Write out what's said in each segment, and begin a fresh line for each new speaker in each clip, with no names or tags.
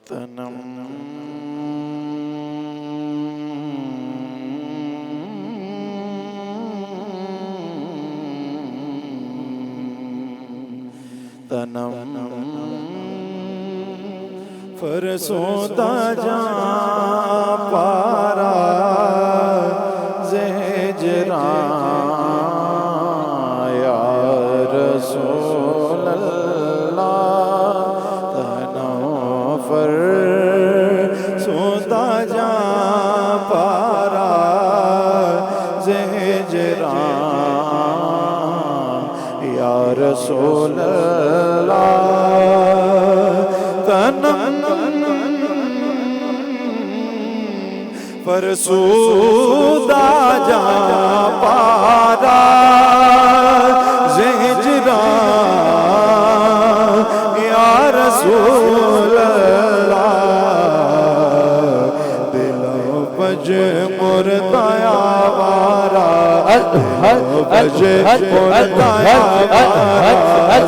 تنم فرسودہ جاں پارا زہجران یا رسول اللہ تنم فرسودہ جاں پارا زہجران یا رسول اللہ فرسودہ جاں پارا زہجران یا رسول اللہ دلوں بج مردایا وارا بج مردایا وارا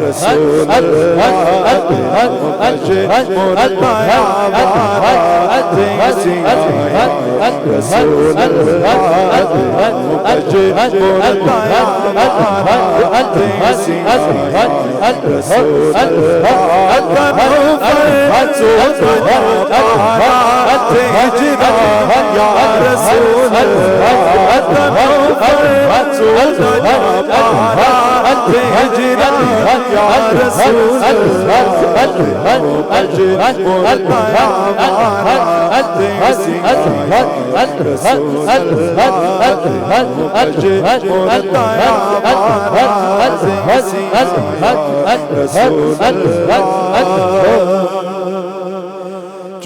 رسول اللہ بج مردایا وارا رسول اللہ بج مردایا وارا رسول اللہ یا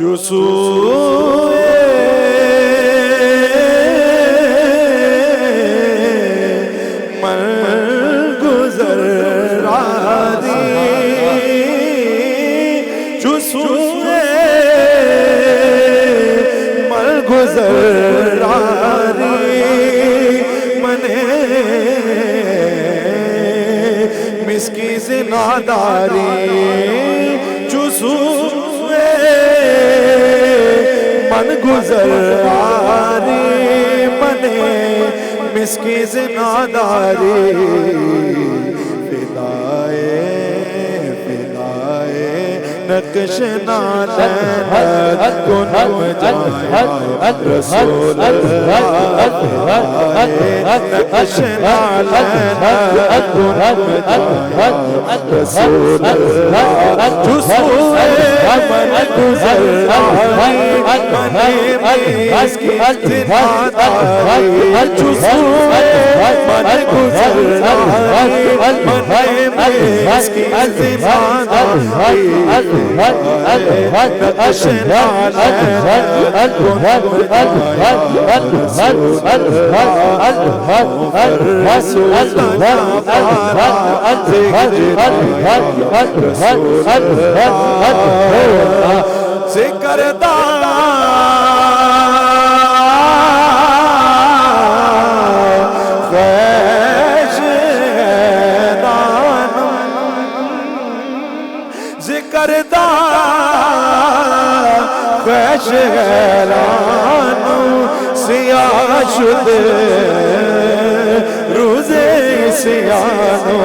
رسول مسکی زناداری چسوئے من گزر آری منے مسکی زناداری فدائے نقش نالینت کنم جائیں رسول اللہ نقش نالینت کنم جائیں رسول اللہ جسوئے من گزر آئی منی مسکی زناداری جسوئے من گزر آئی منی مسکی زناداری نقش نالینت کنم جائیں رسول اللہ ذکر خوش غیرانو سیاہ شدے روزے سیانو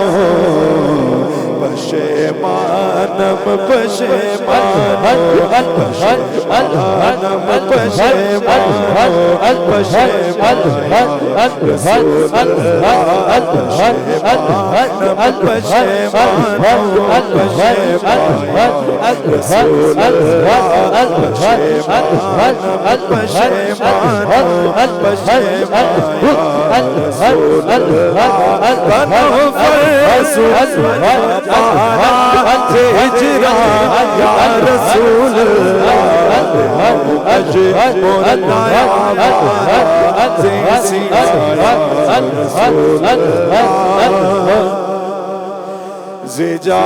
پشیمانم پشیمانو پشیمانم پشیمانو پشیمانم رسول اللہ پشیمانم پشیمانو پشیمانم رسول اللہ پشیمانم پشیمانو رسول اللہ ہجران یا رسول اللہ اج مردایا وارا رسول اللہ زجا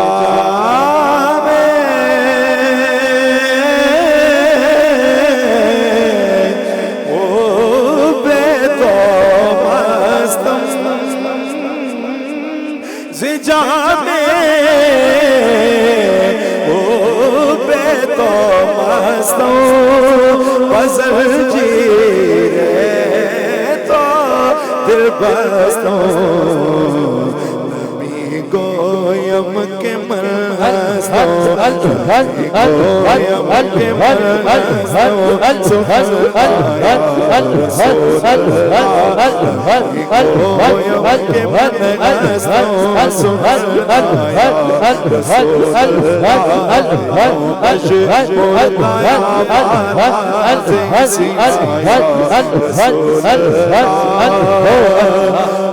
زجا میں بستوں غزل جی رہے تو دل بستوں نبی گویم کے مرستوں گویم کے مرستوں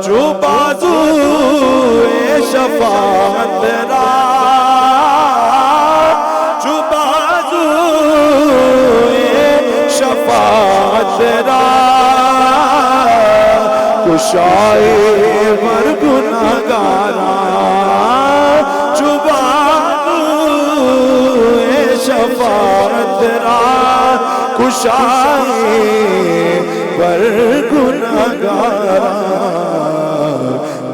جو بازو شفاعت را جو بازو شفاعت را کشائے ور گناہگارا جو بازو شفاعت را کشائے ور گناہگارا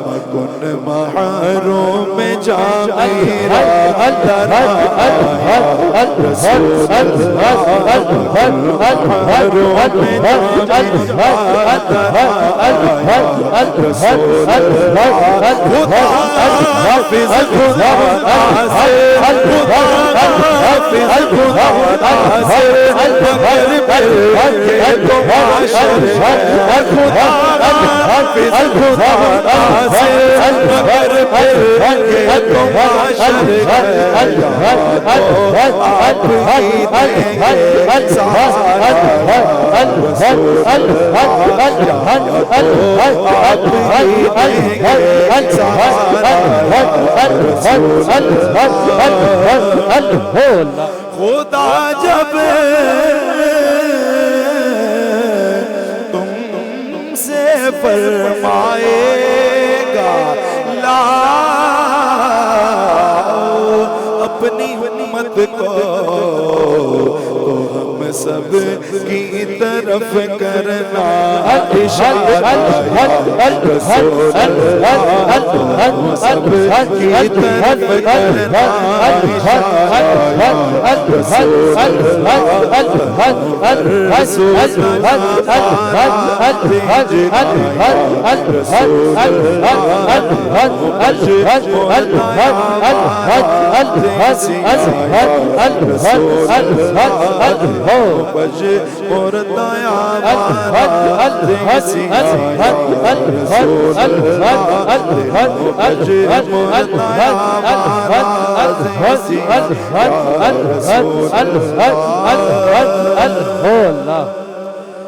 مکن محروم جا میرا درا رسول خدا جب تم سے فرمائے گا لاؤ اپنی امت کو تو ہم سب کی طرف کرنا اشارہ رسول ہم سب کی طرف کرنا
اللہ